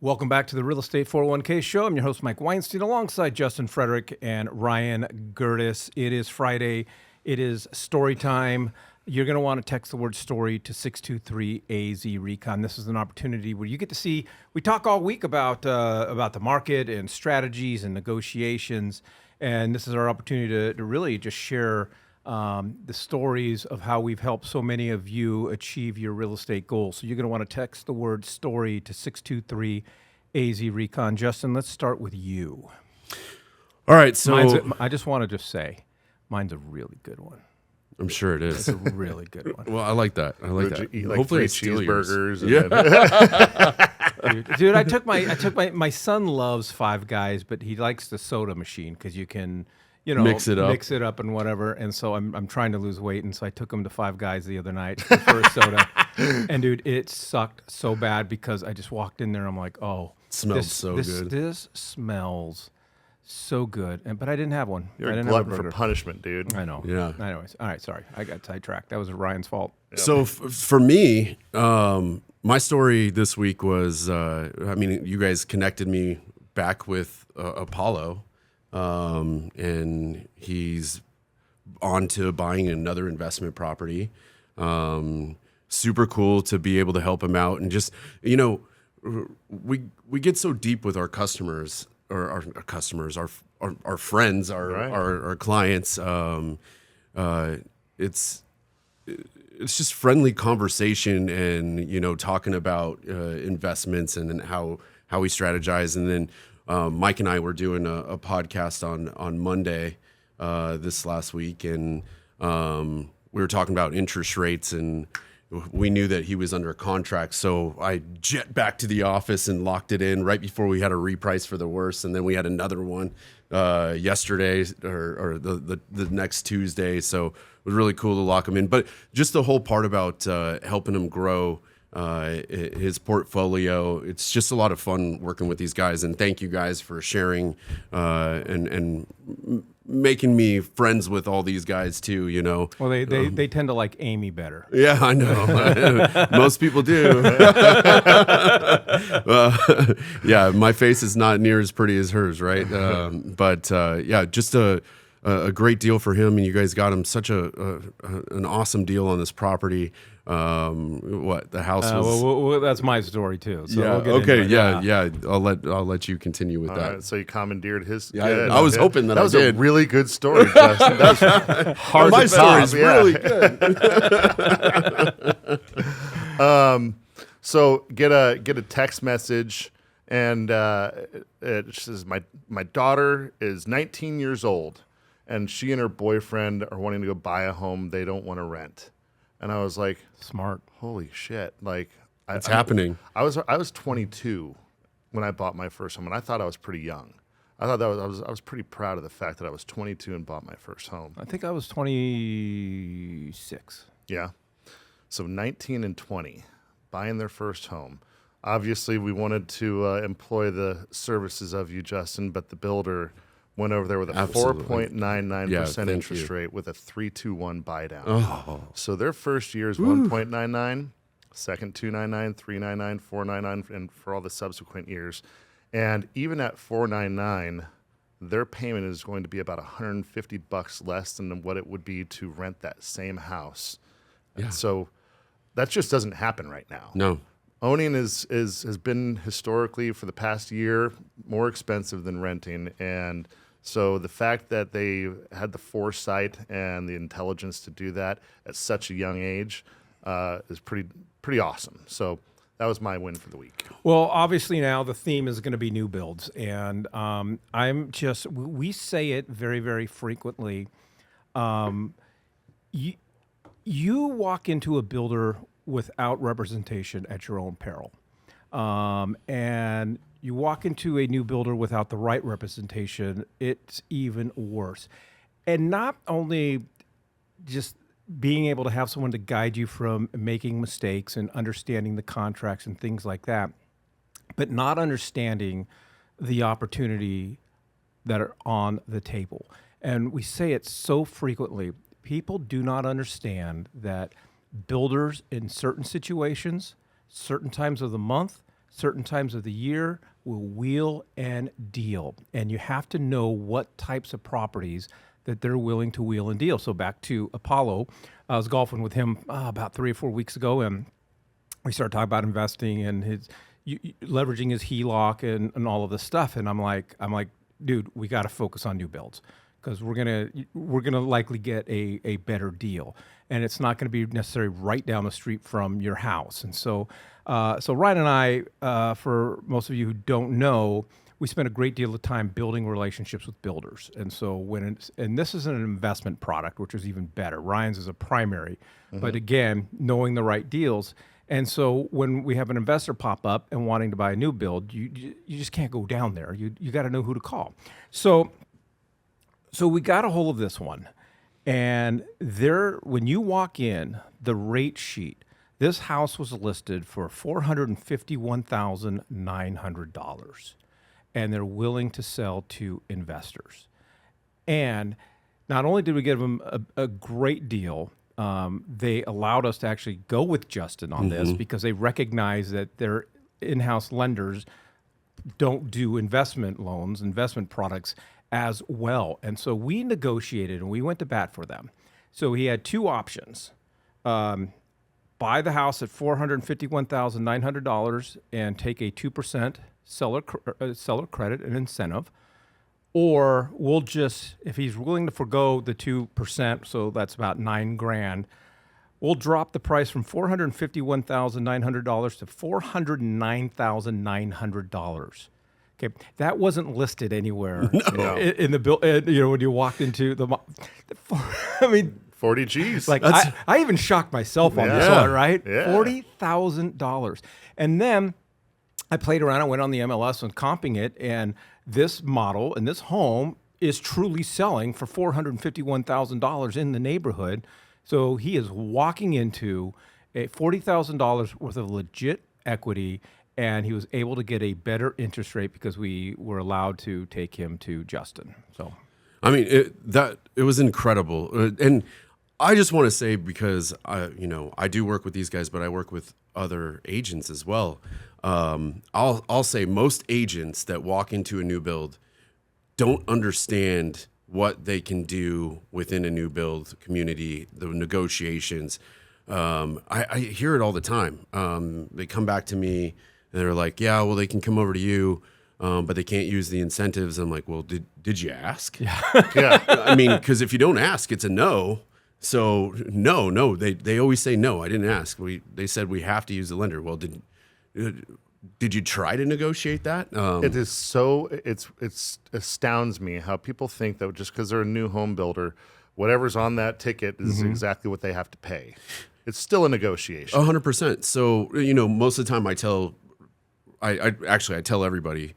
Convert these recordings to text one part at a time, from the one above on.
Welcome back to the Real Estate 401k Show. I'm your host, Mike Weinstein, alongside Justin Frederick and Ryan Gerdes. It is Friday. It is story time. You're going to want to text the word story to 623-AZ-RECON. This is an opportunity where you get to see, we talk all week about the market and strategies and negotiations, and this is our opportunity to really just share the stories of how we've helped so many of you achieve your real estate goals. So you're going to want to text the word story to 623-AZ-RECON. Justin, let's start with you. All right, so I just want to say, mine's a really good one. I'm sure it is. It's a really good one. Well, I like that. I like that. Eat like Hopefully, 3 it's cheeseburgers. Dude, I took my son loves Five Guys, but he likes the soda machine because you can, mix it up and whatever. And so I'm trying to lose weight, and so I took him to Five Guys the other night for a soda. And dude, it sucked so bad because I just walked in there. I'm like, oh, Smells good. This smells so good, but I didn't have one. You're I a didn't have glutton for punishment, dude. I know. Yeah. Anyways, all right. Sorry, I got sidetracked. That was Ryan's fault. Yep. So for me, my story this week was, you guys connected me back with Apollo, and he's on to buying another investment property. Super cool to be able to help him out, and just we get so deep with our customers. Or our customers, our friends, our clients. It's just friendly conversation, and talking about investments and how we strategize. And then Mike and I were doing a podcast on Monday this last week, and we were talking about interest rates, and we knew that he was under contract, so I jet back to the office and locked it in right before we had a reprice for the worst, and then we had another one yesterday or the next Tuesday. So it was really cool to lock him in. But just the whole part about helping him grow his portfolio, it's just a lot of fun working with these guys. And thank you guys for sharing and making me friends with all these guys too, Well, they tend to like Amy better. Yeah, I know. Most people do. Yeah, my face is not near as pretty as hers, right? But just a great deal for him, and you guys got him such an awesome deal on this property. The house was? Well, that's my story too. So yeah. We'll get Okay. into it. Yeah. I'll let you continue with that. Right, so you commandeered his. Yeah, I was hoping that was I did. a really good story, Justin. That was hard. My to story top, is really good. So get a text message, and it says my daughter is 19 years old, and she and her boyfriend are wanting to go buy a home they don't want to rent. And I was like, smart. Holy shit! Like, It's happening. I was 22 when I bought my first home, and I thought I was pretty young. I thought I was pretty proud of the fact that I was 22 and bought my first home. I think I was 26. Yeah. So 19 and 20, buying their first home. Obviously, we wanted to employ the services of you, Justin, but the builder went over there with a 4.99% interest rate with a 3.21 buy down. Oh. So their first year is 1.99, second 2.99, 3.99, 4.99, and for all the subsequent years. And even at 4.99, their payment is going to be about $150 less than what it would be to rent that same house. Yeah. And so that just doesn't happen right now. No. Owning has been historically for the past year more expensive than renting, and so the fact that they had the foresight and the intelligence to do that at such a young age is pretty awesome. So that was my win for the week. Well, obviously now the theme is going to be new builds, and we say it very, very frequently. You walk into a builder without representation at your own peril. And you walk into a new builder without the right representation, it's even worse. And not only just being able to have someone to guide you from making mistakes and understanding the contracts and things like that, but not understanding the opportunity that are on the table. And we say it so frequently, people do not understand that builders in certain situations, certain times of the month, certain times of the year will wheel and deal. And you have to know what types of properties that they're willing to wheel and deal. So back to Apollo, I was golfing with him about 3 or 4 weeks ago, and we started talking about investing and leveraging his HELOC and all of this stuff. And I'm like, dude, we got to focus on new builds because we're gonna likely get a better deal, and it's not going to be necessarily right down the street from your house. And so Ryan and I, for most of you who don't know, we spend a great deal of time building relationships with builders. And so and this isn't an investment product, which is even better. Ryan's is a primary, but again, knowing the right deals. And so when we have an investor pop up and wanting to buy a new build, you just can't go down there. You got to know who to call. So we got a hold of this one, and when you walk in, the rate sheet, this house was listed for $451,900, and they're willing to sell to investors. And not only did we give them a great deal, they allowed us to actually go with Justin on this because they recognize that their in-house lenders don't do investment loans, investment products as well. And so we negotiated and we went to bat for them. So he had two options. Buy the house at $451,900 and take a 2% seller credit and incentive. Or we'll just, if he's willing to forego the 2%, so that's about $9,000, we'll drop the price from $451,900 to $409,900. Okay, that wasn't listed anywhere in the bill. When you walked into I mean, 40 G's. Like I even shocked myself on this one, right? Yeah. $40,000, and then I played around. I went on the MLS and comping it, and this model and this home is truly selling for $451,000 in the neighborhood. So he is walking into a $40,000 worth of legit equity, and he was able to get a better interest rate because we were allowed to take him to Justin. So, I mean, it was incredible, and I just want to say, because I do work with these guys, but I work with other agents as well. I'll say most agents that walk into a new build don't understand what they can do within a new build community, the negotiations. I hear it all the time. They come back to me and they're like, yeah, well, they can come over to you, but they can't use the incentives. I'm like, well, did you ask? Yeah. I mean, because if you don't ask, it's a no. So no, they always say no. I didn't ask. They said we have to use the lender. Well, did you try to negotiate that? It is so it astounds me how people think that just because they're a new home builder, whatever's on that ticket is exactly what they have to pay. It's still a negotiation. 100%. So most of the time I tell everybody,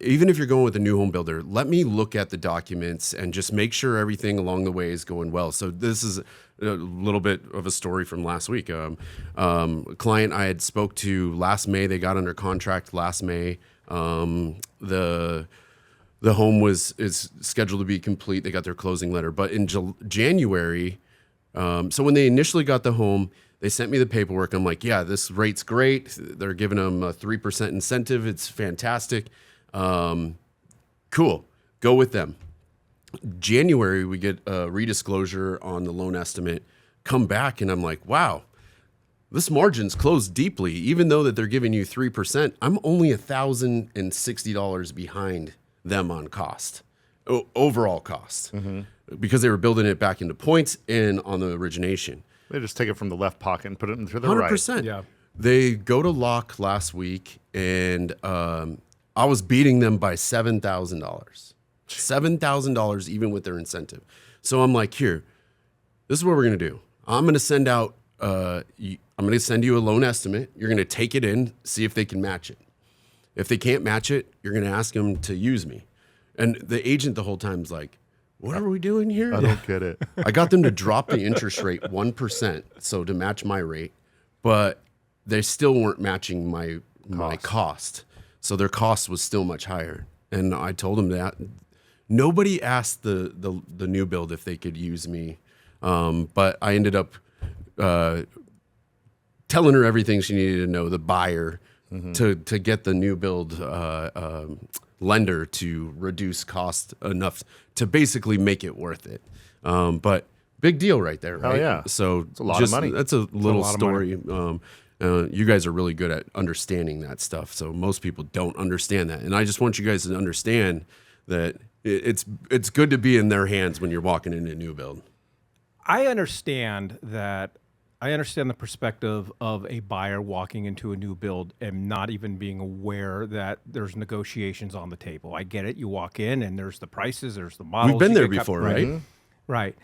even if you're going with a new home builder, let me look at the documents and just make sure everything along the way is going well. So this is a little bit of a story from last week. A client I had spoke to last May, they got under contract last May. The home is scheduled to be complete. They got their closing letter, but in January, so when they initially got the home, they sent me the paperwork. I'm like, yeah, this rate's great. They're giving them a 3% incentive. It's fantastic. Cool. Go with them. January, we get a redisclosure on the loan estimate. Come back, and I'm like, wow, this margin's closed deeply. Even though that they're giving you 3%, I'm only $1,060 behind them on cost, overall cost, because they were building it back into points and on the origination. They just take it from the left pocket and put it into the 100%. right. yeah. They go to lock last week, and I was beating them by $7,000. $7,000 even with their incentive. So I'm like, here, this is what we're going to do. I'm going to send out, I'm going to send you a loan estimate. You're going to take it in, see if they can match it. If they can't match it, you're going to ask them to use me. And the agent the whole time is like, what are we doing here? I don't get it. I got them to drop the interest rate 1%, so to match my rate, but they still weren't matching my cost. So their cost was still much higher. And I told them that. Nobody asked the new build if they could use me, but I ended up telling her everything she needed to know, the buyer, to get the new build lender to reduce cost enough to basically make it worth it. But big deal right there, right? Oh, yeah. So It's a lot of money. That's a little lot of story. You guys are really good at understanding that stuff. So most people don't understand that. And I just want you guys to understand that it's good to be in their hands when you're walking into a new build. I understand that. I understand the perspective of a buyer walking into a new build and not even being aware that there's negotiations on the table. I get it. You walk in and there's the prices, there's the models. We've been you there get before, right? right? Right.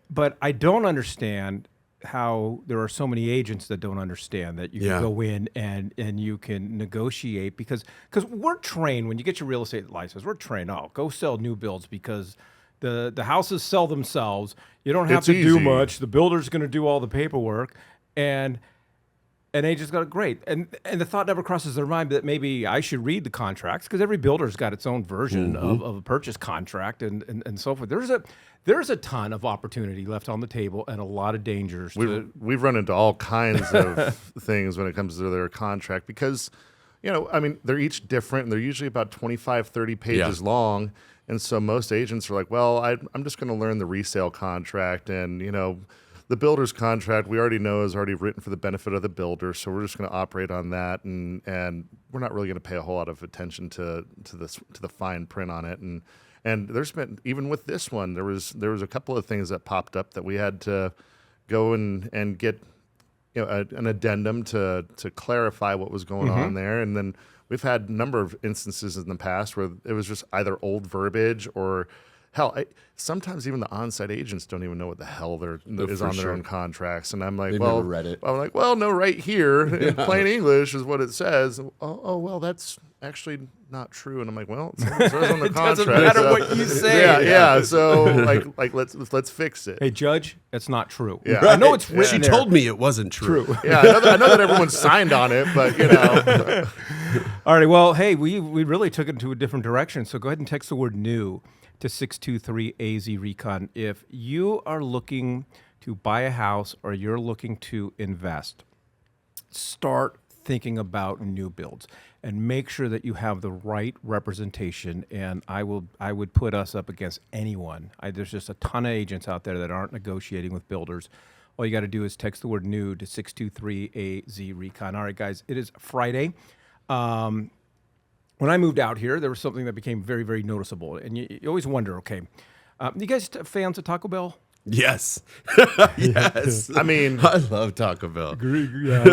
But I don't understand how there are so many agents that don't understand that you can go in and you can negotiate because we're trained when you get your real estate license, we're trained, go sell new builds because the houses sell themselves. You don't have It's to do easy. much. The builder's going to do all the paperwork, and agents got it great. And the thought never crosses their mind that maybe I should read the contracts because every builder's got its own version of a purchase contract and so forth. There's a ton of opportunity left on the table and a lot of dangers. We've run into all kinds of things when it comes to their contract because, they're each different and they're usually about 25, 30 pages long. And so most agents are like, well, I'm just going to learn the resale contract and, the builder's contract we already know is already written for the benefit of the builder. So we're just going to operate on that. And we're not really going to pay a whole lot of attention to the fine print on it. And there's been, even with this one, there was a couple of things that popped up that we had to go and get, an addendum to clarify what was going on there. And then we've had a number of instances in the past where it was just either old verbiage or hell, sometimes even the on-site agents don't even know what the hell is on their own contracts. And I'm like, They've well, never read it. I'm like, well, no, right here in plain English is what it says. Oh, well, that's actually not true. And I'm like, well, it says on the It contract. doesn't matter what you say. Yeah. So like let's fix it. Hey, Judge, it's not true. Yeah. I know it's written She there. told me it wasn't true. Yeah, I know that everyone signed on it, but All right. Well, hey, we really took it into a different direction. So go ahead and text the word new to 623AZ Recon. If you are looking to buy a house or you're looking to invest, start thinking about new builds and make sure that you have the right representation. And I would put us up against anyone. There's just a ton of agents out there that aren't negotiating with builders. All you got to do is text the word new to 623AZ Recon. All right, guys, it is Friday. When I moved out here, there was something that became very, very noticeable. And you always wonder, okay, you guys fans of Taco Bell? Yes. Yes. I mean, I love Taco Bell. Yeah.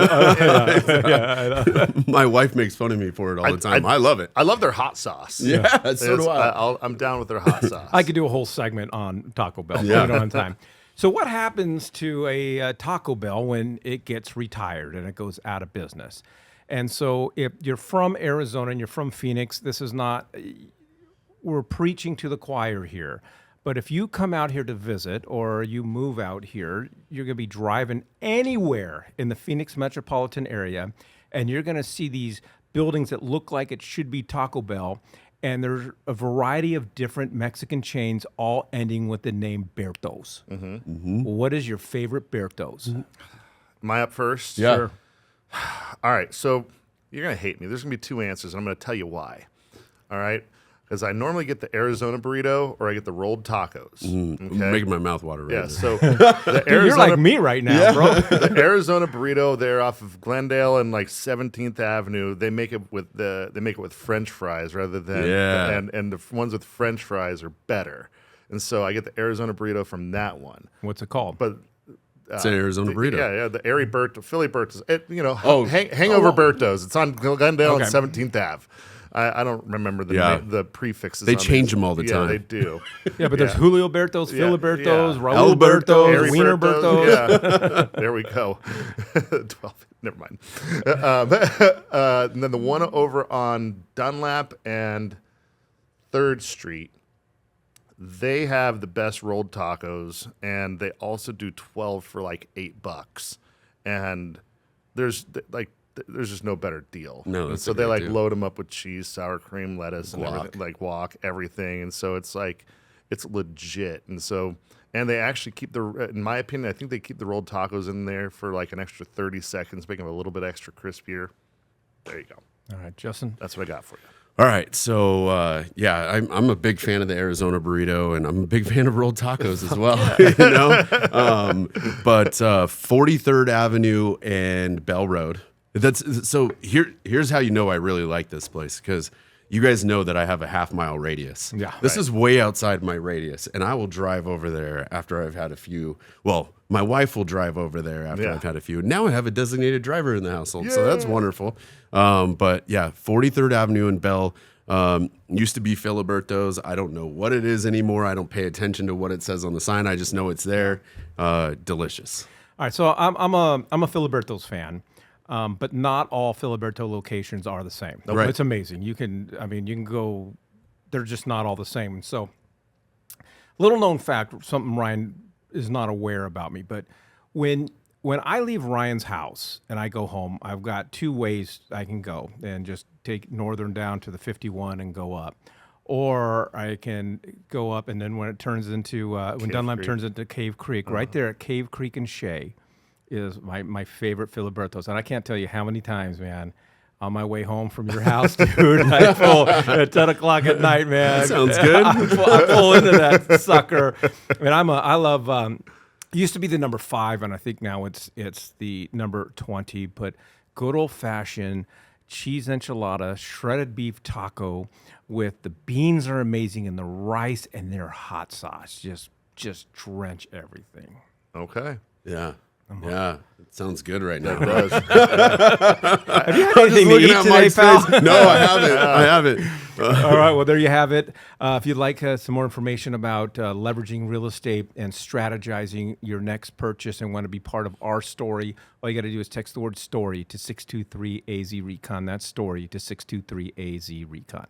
My wife makes fun of me for it all the time. I love it. I love their hot sauce. Yeah, so do I. I'm down with their hot sauce. I could do a whole segment on Taco Bell. Yeah. We don't have time. So what happens to a Taco Bell when it gets retired and it goes out of business? And so if you're from Arizona and you're from Phoenix, this is not, we're preaching to the choir here. But if you come out here to visit or you move out here, you're going to be driving anywhere in the Phoenix metropolitan area, and you're going to see these buildings that look like it should be Taco Bell. And there's a variety of different Mexican chains, all ending with the name Bertos. What is your favorite Bertos? Am I up first? Yeah. Sure. All right. So you're going to hate me. There's going to be two answers, and I'm going to tell you why. All right. Because I normally get the Arizona burrito or I get the rolled tacos. I'm making my mouth water right Yeah. now. So the Dude, you're like me right now, bro. the Arizona burrito there off of Glendale and like 17th Avenue, they make it with French fries rather than and the ones with French fries are better. And so I get the Arizona burrito from that one. What's it called? But It's an Arizona burrito. Yeah, the Airy Berto, Philly Bertos. Oh. Hangover Bertos. It's on Glendale Okay. and 17th Ave. I don't remember the prefixes. They on change these. them all the Yeah, time. they do. Yeah, but there's Julio Bertos, Filibertos, yeah. Raul Alberto, Bertos, Airy Wiener Bertos. Yeah. There we go. 12. Never mind. And then the one over on Dunlap and 3rd Street, they have the best rolled tacos, and they also do 12 for like $8. And there's just no better deal. No, And that's so a they great like deal. load them up with cheese, sour cream, lettuce, and Guac. everything, like guac, everything. And so it's like it's legit. And so they actually keep in my opinion, I think they keep the rolled tacos in there for like an extra 30 seconds, make them a little bit extra crispier. There you go. All right, Justin. That's what I got for you. All right, so yeah, I'm a big fan of the Arizona burrito, and I'm a big fan of rolled tacos as well. But 43rd Avenue and Bell Road. That's so. Here's how you know I really like this place, because you guys know that I have a half-mile radius. Yeah, this is way outside my radius, and I will drive over there after I've had a few. Well, my wife will drive over there after I've had a few. Now I have a designated driver in the household, so that's wonderful. But yeah, 43rd Avenue and Bell used to be Filiberto's. I don't know what it is anymore. I don't pay attention to what it says on the sign. I just know it's there. Delicious. All right, so I'm a Filiberto's fan. But not all Filiberto locations are the same. Right. It's amazing. You can go, they're just not all the same. So, little known fact, something Ryan is not aware about me, but when I leave Ryan's house and I go home, I've got two ways I can go and just take Northern down to the 51 and go up. Or I can go up, and then when it turns into, when Dunlap turns into Cave Creek, right there at Cave Creek and Shea, is my favorite Filiberto's. And I can't tell you how many times, man, on my way home from your house, dude, I pull at 10 o'clock at night, man. That sounds good. I pull into that sucker. And I love, it used to be the number 5, and I think now it's the number 20, but good old-fashioned cheese enchilada, shredded beef taco with the beans are amazing, and the rice and their hot sauce just drench everything. Okay. Yeah. Yeah, it sounds good right now. It does. Have you had anything to eat today, pal? No, I haven't. All right, well, there you have it. If you'd like some more information about leveraging real estate and strategizing your next purchase and want to be part of our story, all you got to do is text the word STORY to 623-AZ-RECON. That's STORY to 623-AZ-RECON.